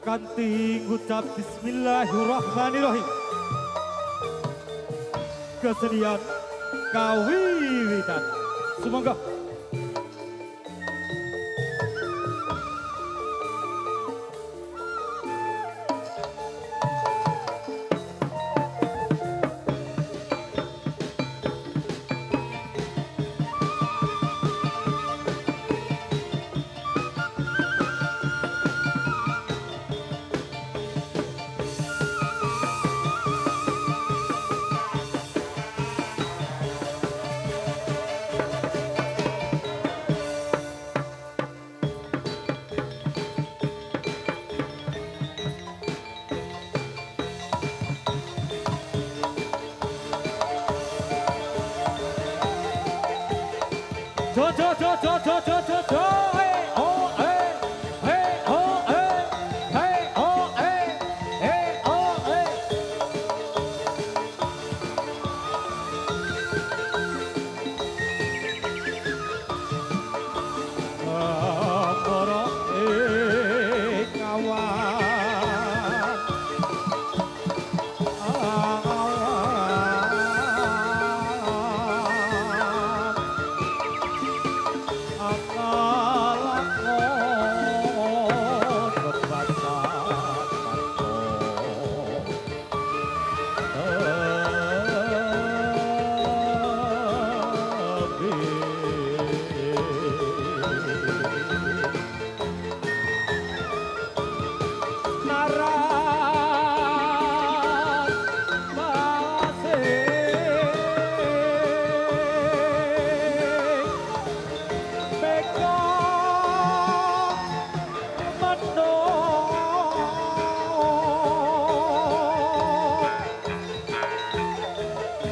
kanthi ngucap bismillahirrahmanirrahim. Kesediaan kawiwitan. Semoga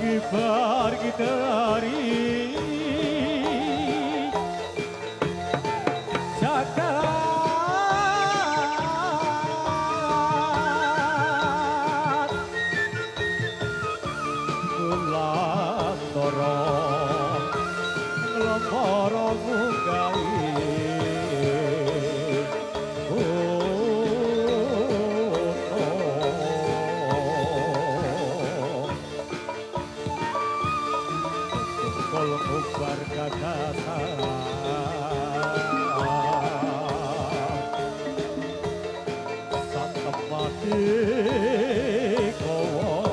kibar gitari jagat bulan torong lembara munggawi Ubar gagasan santap mati kawon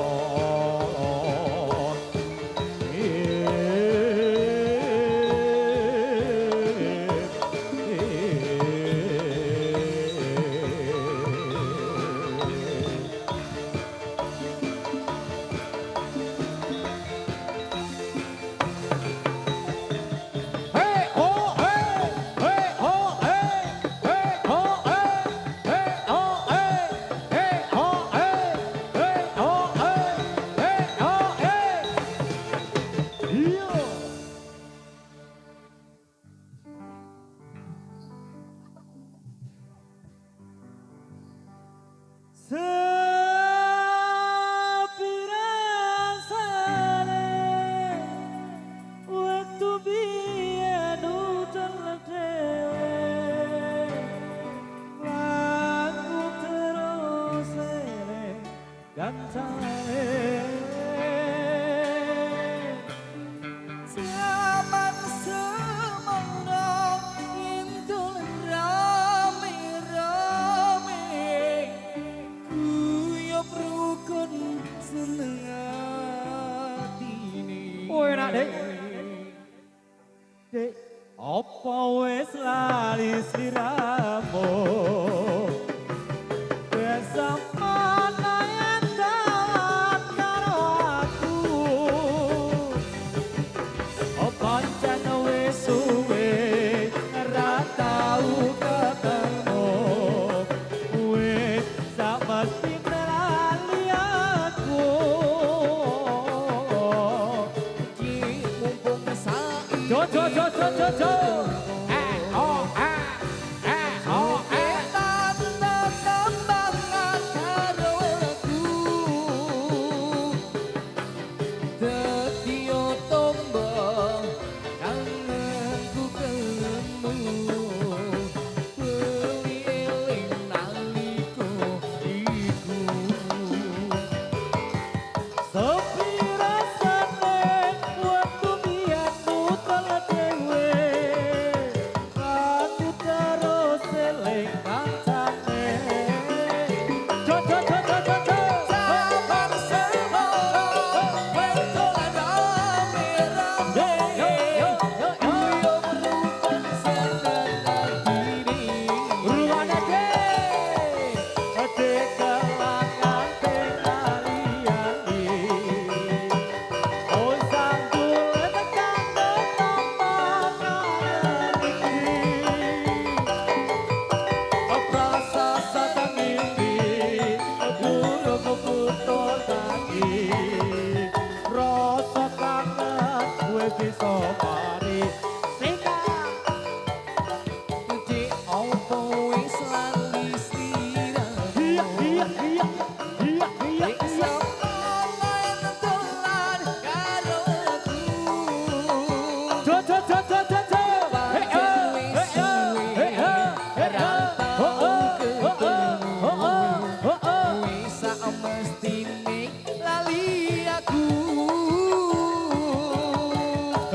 zaman semono intul rame-rame kuyup rukun seneng atine. Kowe nak Dek? Dek, apa wis lali sliramu?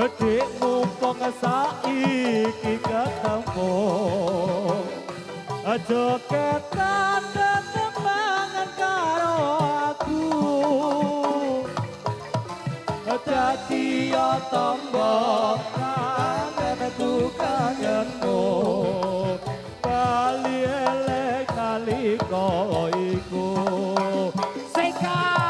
Dik mumpung saiki ketemu jogetan tetembangan karo aku dadi ya tamba kangenku kangenmu bali elek nalika iku sekat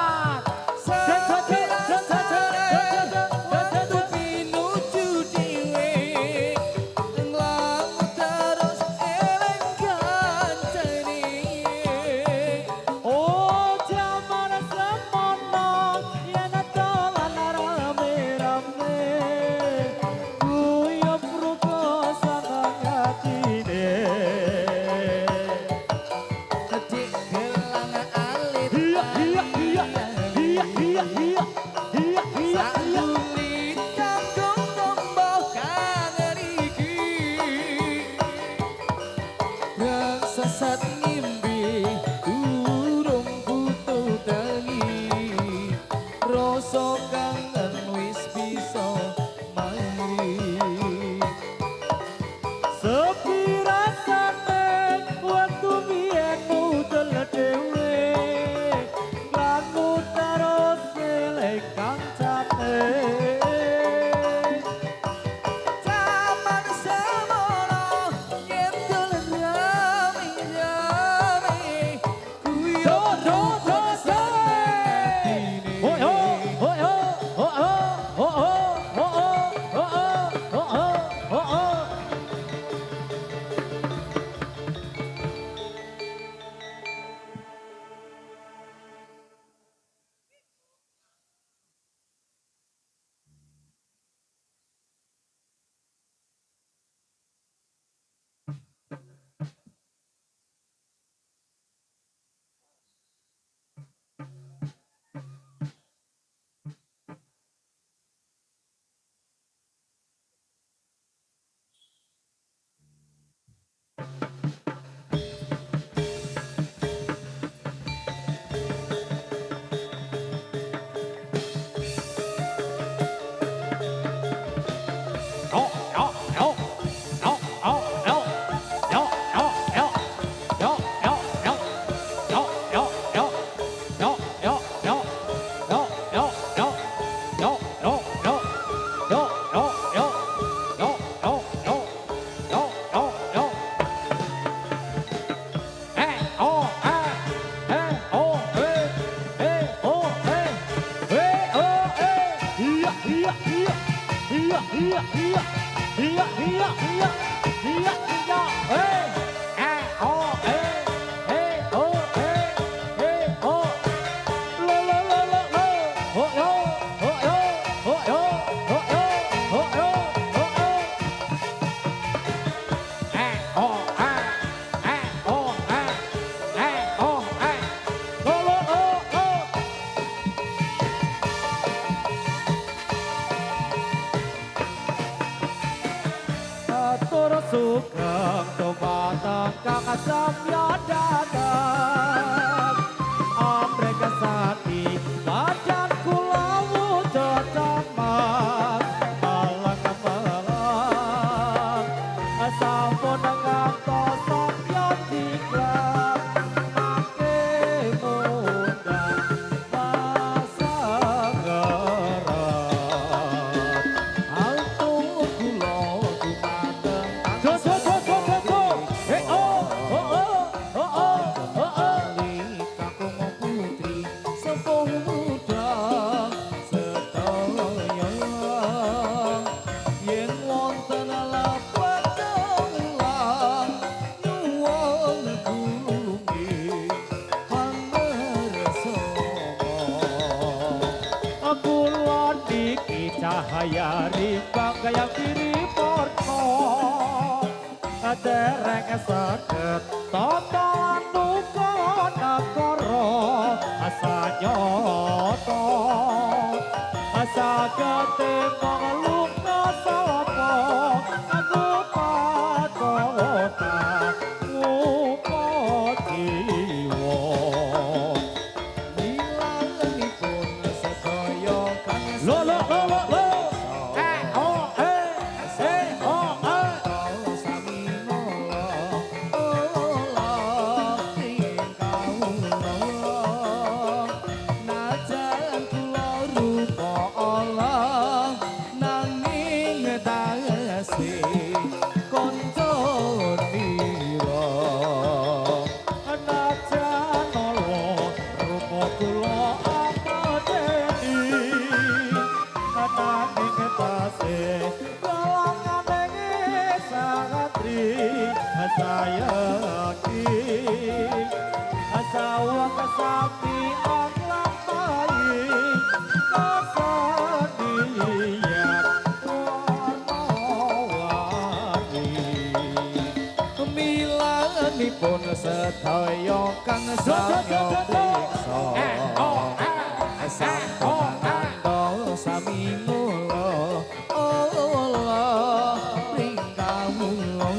sesat ngimpi durung butuh tangi rasa kangen wis bisa mari sepi rasane waktu biyen mudel dhewe lagu terus elek kancane sugeng dumateng kang samya dateng amrek sati badan kula wujud camat malang-malang sampun ngantos samya diklat mangke mundang pasangeran altu kula cahaya rimbang gaya kiri porno dereng saged tata nuka nakara asa nyoto saged manglungna sapa aku pakota ngupa jiwa ilangipun sedaya kang lo sayakin sawang sapi akhlak baik kesedihan warna-warni milanipun sedaya kang saya priksa sampun ngandha sami mula Allah ringkawula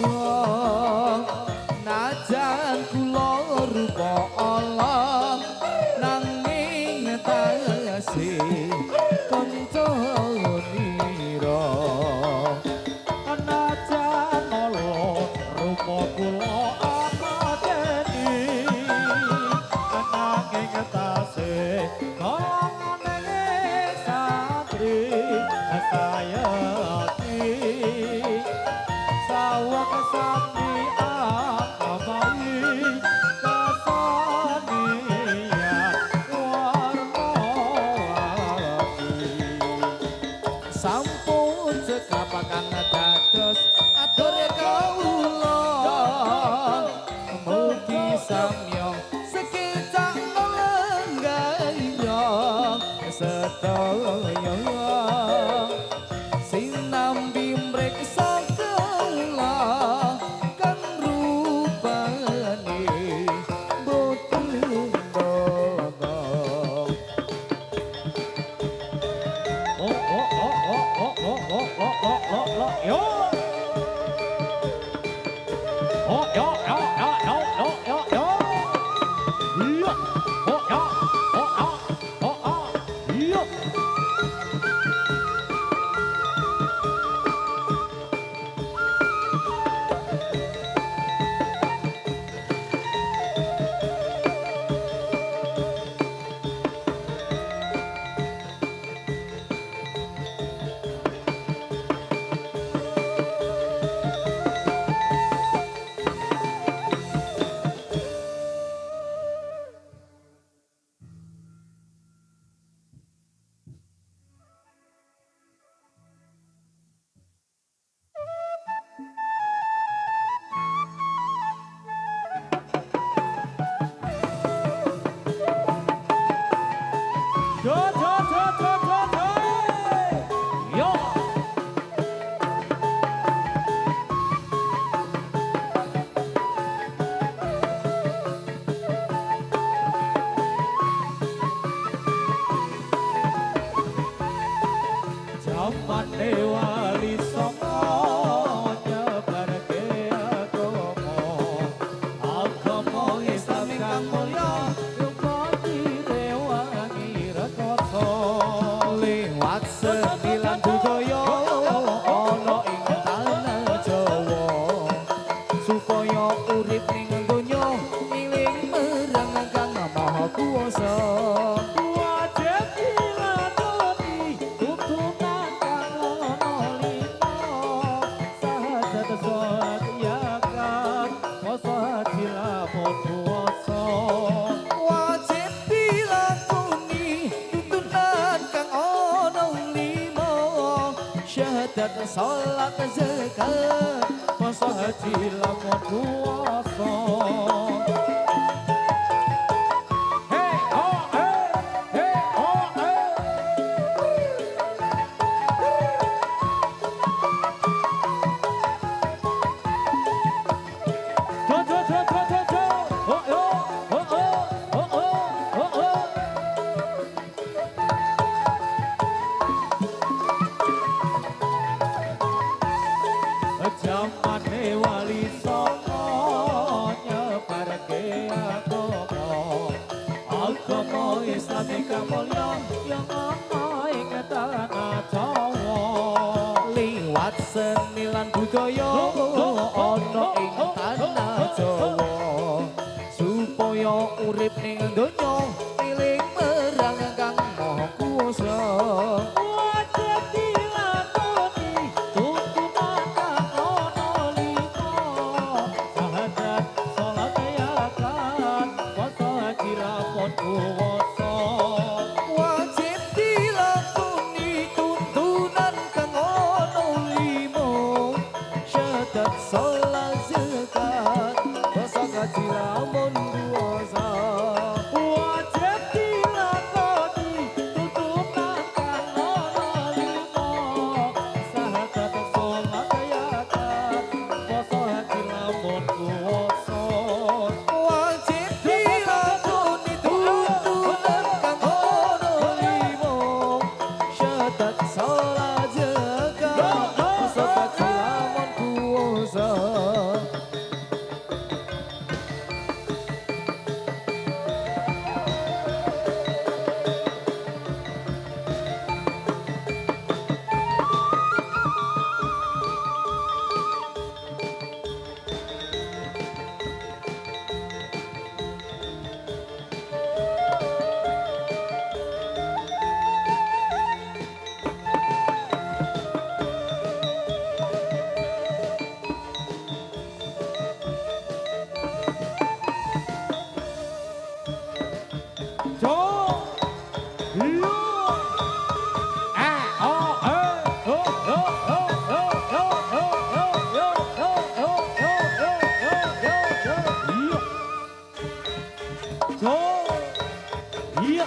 najan kula rupa Allah nanging tasih kanca nira anajan nolo rupa kula amadeni ananging tasih golongane santri sayati sawang sapi akabai kesenian warna-warni sampun cekapakan dados atur kawula mugi samya sekecak lenggaya sedaya sinambi mreksa kula kang rupane boten dono yo Jaman wali songo nyebarke agama Islam kang mulya rupati rewangi rekoso liwat seni lan budaya ana ing tanah Jawa supaya urip ning donya iling marang Kang Maha Kuwasa wajib diladoni tuntunan kang ana lima sahadat sholat yakan poso dilamun puasa wajib dilakoni tuntunan kang ana lima syahadat salat zakat poso dilamun puasa hey oh hey oh hey Jamane wali songo nyebarke agama Islam kang mulya yang ana ing tanah Jawa liwat seni lan budaya ana ing tanah Jawa supaya urip ning donya eling marang Kang Maha Kuwasa wajib dilakoni tuntunan kang ana lima sahadat sholat yakan puasa dilamun puasa wajib dilakoni tuntunan kang ana lima syahadat salat zakat iya.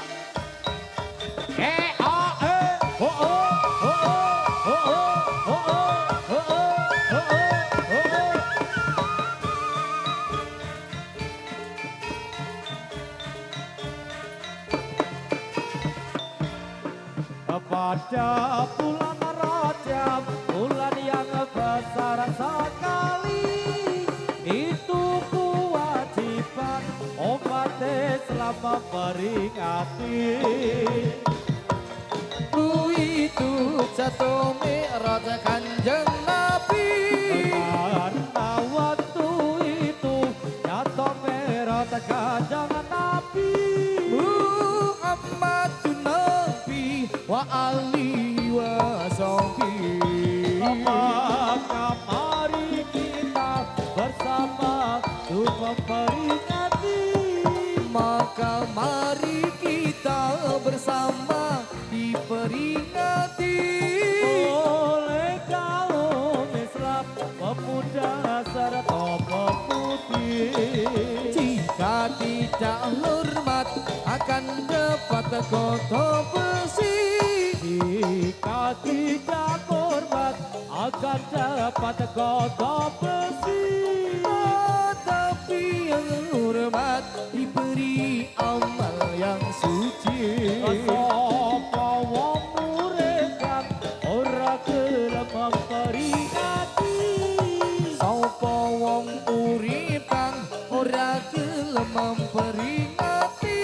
Pada bulan Rajab, bulan yang besar sekali, itu kewajiban umat Islam memperingati. Itu jatuh mi'raj Kanjeng Nabi. Karena waktu itu jatuh mi'raj Kanjeng Nabi Muhammadun Nabi wa alihi wa sahbihi. Maka mari kita bersama untuk memperingati. Maka mari kita bersama diperingati Oleh kaum Islam, pemuda serta pemudi. jika tidak hormat akan dapat kotor besi. Jika tidak hormat akan dapat kotor besi. Tapi yang hormat diberi amal yang suci. Sapa wong murekan ora gelem memperingati. Sapa wong urip kang ora gelem memperingati.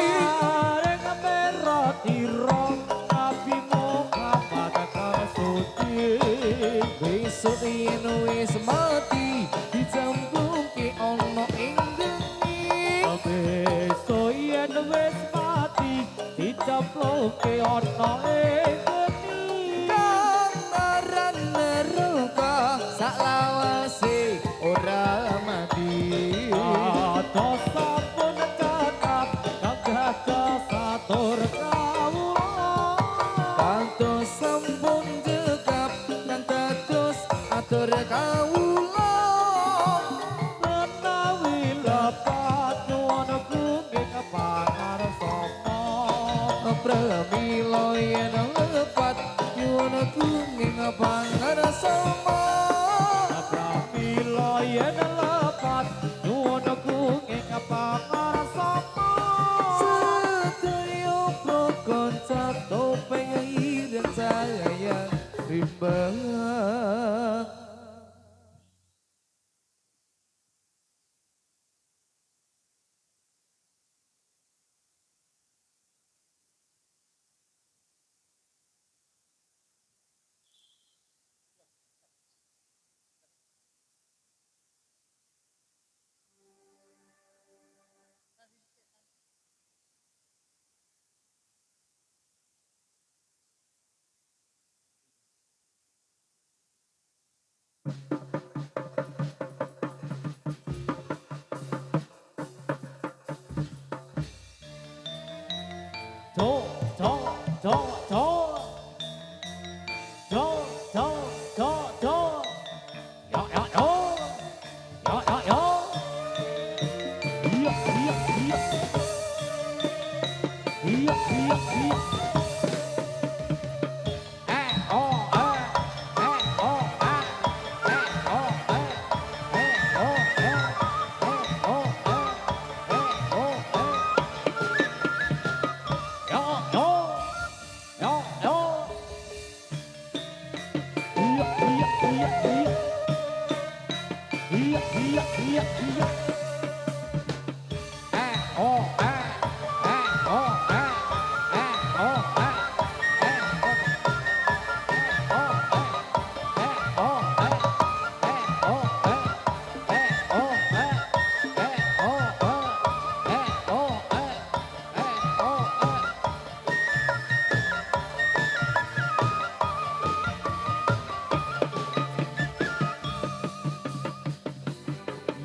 Bareng merot ira Nabi Muhammad kang suci. Besok yen wis mati dicemplungke ana ing geni. Besok yen wis mati dicemplungke ana ing geni. Kang aran neraka saklawase ora mati. Atos sampun cekap kang gadah satur kawula. Kantos sampun jekap nang dados atur kawula. Menawi lepat nyuwun gunging pangarsana. Pramila yen lepat nyuwun gunging pangarsama. Pramila yen lepat nyuwun gunging pangarsana. Sedaya prokonco topeng ireng saya rimbang. Jo, jo, jo, jo. Jo, jo, jo, jo. Ya, ya, ya. Ya, ya, ya. Iya, iya, iya. Iya, iya, iya. Oh, oh, oh,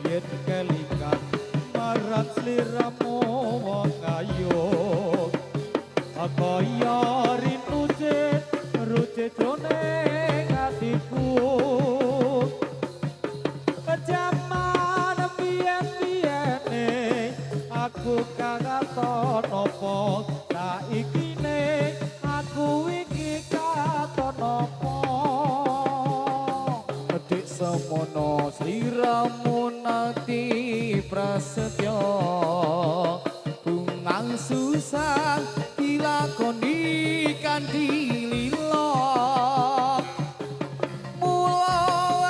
yen kelingan marang sliramu wong ayu kaya rinducit rucit jroning atiku jaman biyen-biyene aku katon apa saiki ne aku iki katon apa Adik semono sliramu nanti prasetyo bungang susah dilakoni kanthi lilo mula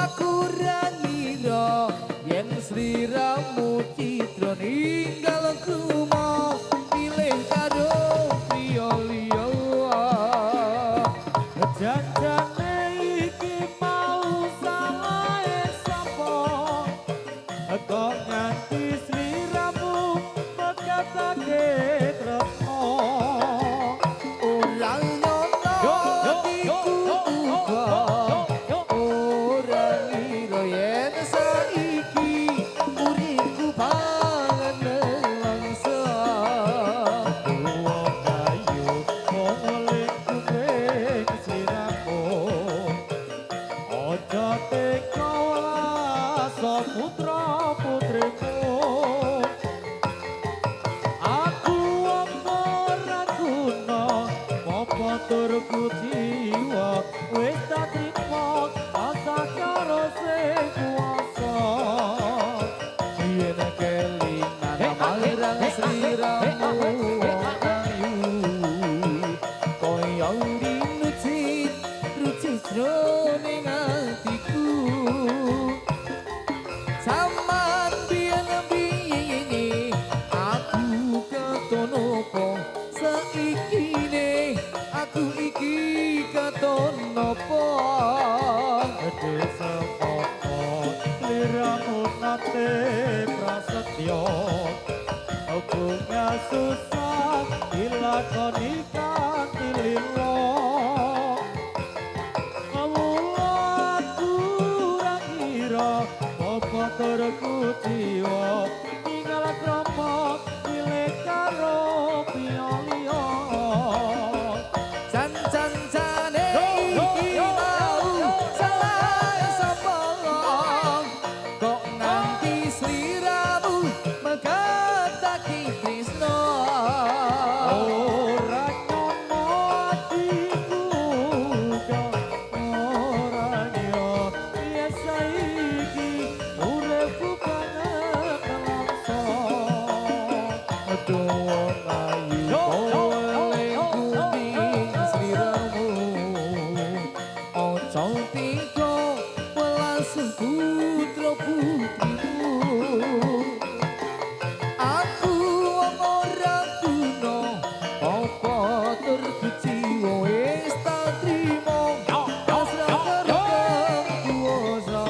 aku ra ngira yen sliramu citra ninggal kumo pilih karo priya liya janjane iki mau salahe sapa kok nganti sliramu mekatake tresno ora nyono iku uga ora ngira yen saiki uripku banget nelangsa wong ayu moleh kuring sliramu aja teka so putra putriku aku ora guna apa turku jiwa wis tak trimo asa karo sing kuasa yen kelingan malirang sliramu ayu koyo dinucit rucit jroning atiku Saman biyen-biyene aku katon opo saiki ne aku iki katon opo gede sepopo liramu nate prasetyo hubungnya susah dilakoni kanthi lilo aku ora ngira apa turku jiwa tinggal kromo pilih karo pioliyo Can-can-cane iki mau salah sapa kok nganti sliramu megatake tresno ora nyono atiku ora nyo biasa iki uripku banget nelangsa aduh ayu oleh kuning sliramu ojo tiko welas putra putrimu aku wong ora guna apa terkuciwa wis tak trimo pasrah karo kuasa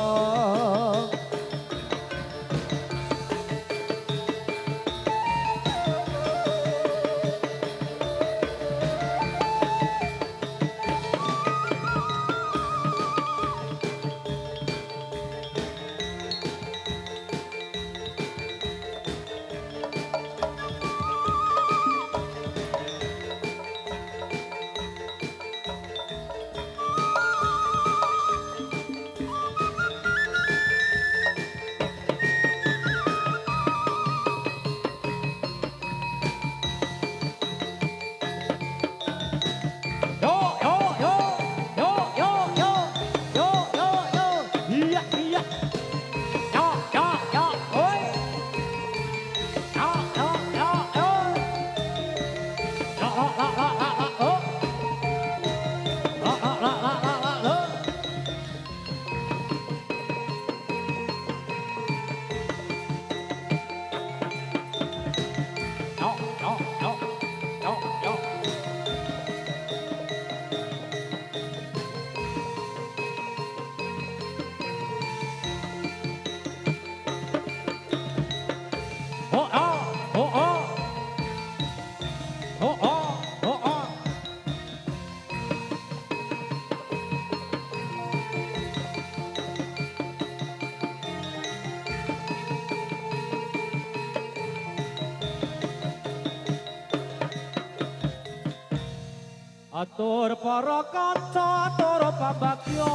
Atur para kanca atur pambagya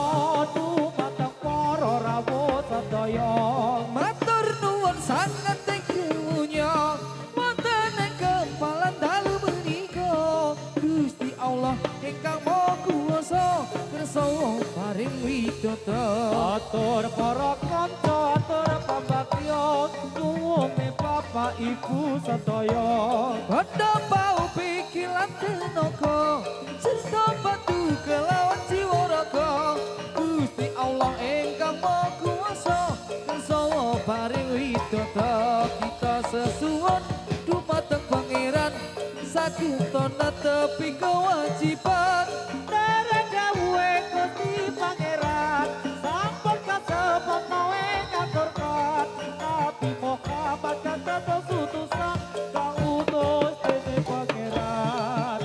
dumateng para rawuh sedaya matur nuwun sanget ing dunya wonten ing widodara Atur para kanca atur pambagya nuwune bapak ibu sedaya Bada pau pikiran tenaga serta batu kelawan jiwa raga Gusti Allah ingkang Maha Kuwasa kersa paring widodara kita sesuwun dumateng pangeran sakuta netepi kewajiban dereng dawuhe Gusti Pangeran sampun kasebut mawe ngaturkan Nabi Muhammad kados utusan kang utus dening Pangeran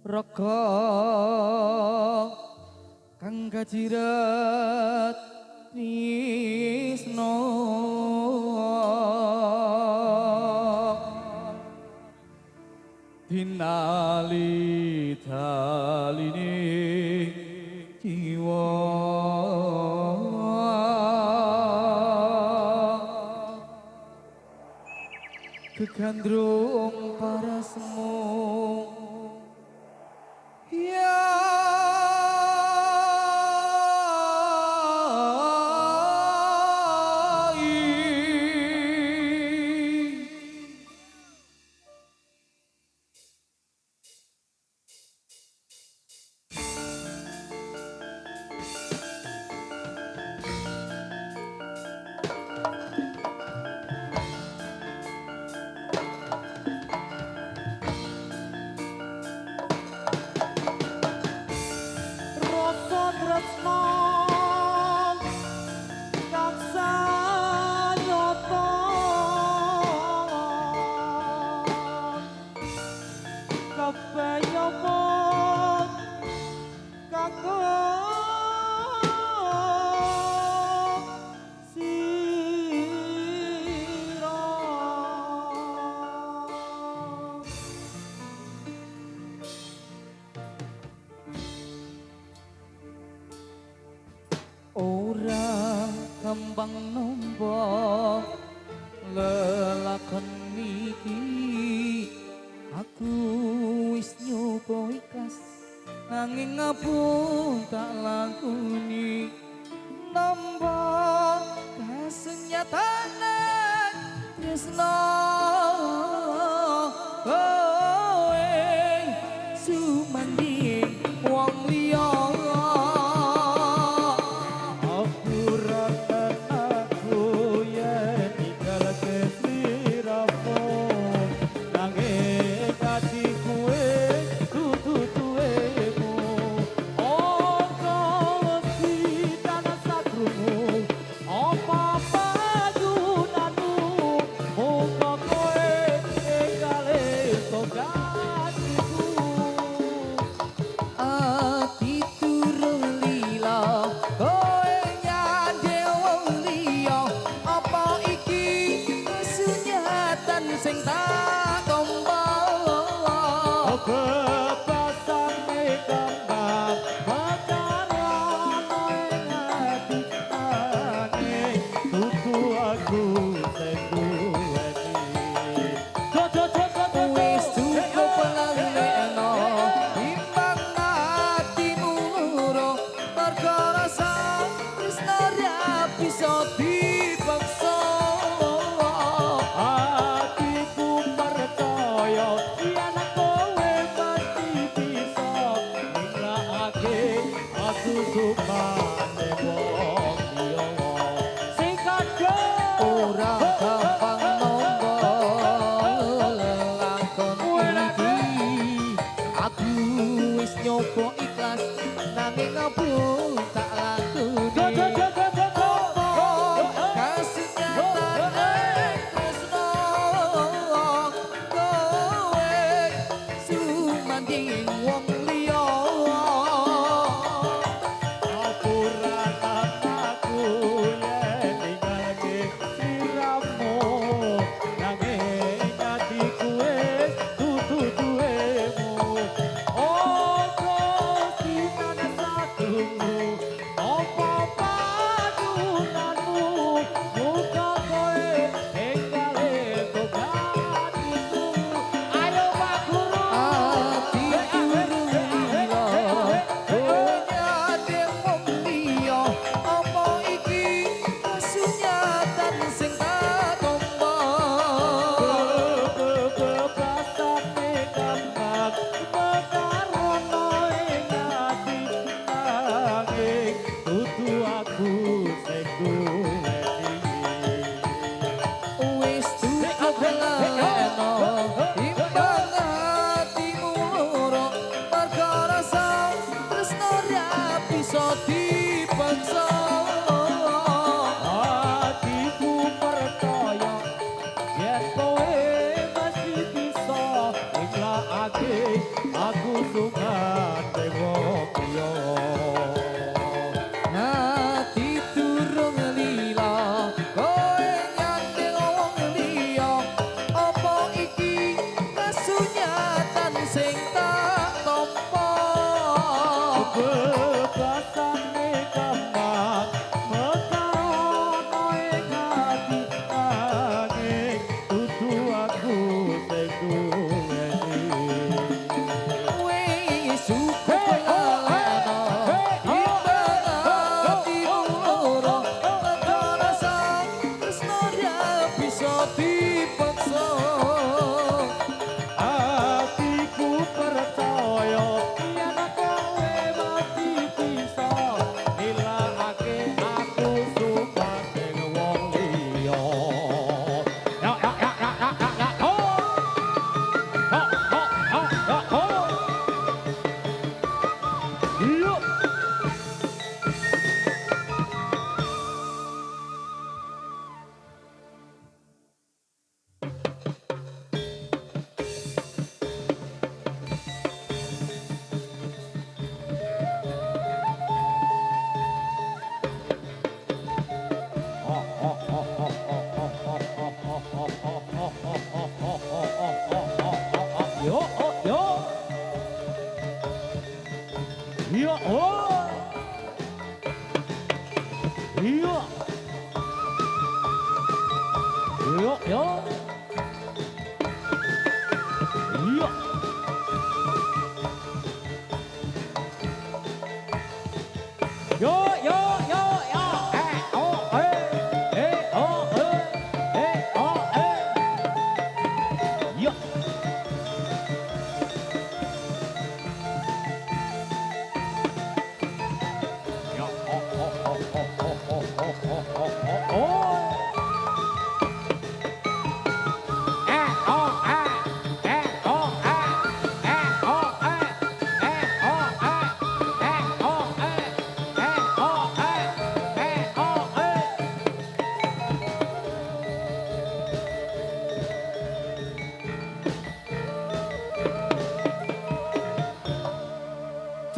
Raga kang kajirat tresna dinali daline jiwa kegandrung para semua rasa tresna kang sanyata kebayomon kanggo sira ora kembang nombo lelakon niki aku wis nyoba ikhlas nanging ngapun tak lakoni nombo kasunyatan tresna kowe sumanding wong liya sing tak tombol bebasane kembang mekaran ing ati ane tutu aku sing duweni wis cukup langeno timbang atimu loro perkara tresna ra bisa dipaksa supane wong liya sing kadhe ora gampang nombo lelakon iki aku wis nyoba ikhlas nanging ngapun tak lakoni kasih nyata tresno kowe sumanding wong liya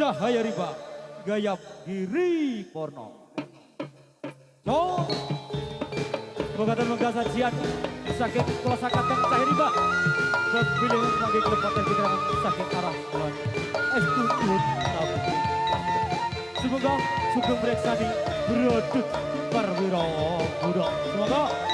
Cahaya Riba Gayap Giri Porno Cong Pegatan Megah Sajian Sakit Kula Sakatkan Cahaya Riba Kepilih sebagai kelepatan keterangan sakit arah bulan Estutut Nabi Semoga Sugeng Breksani Berodut Parwiro Budok Semoga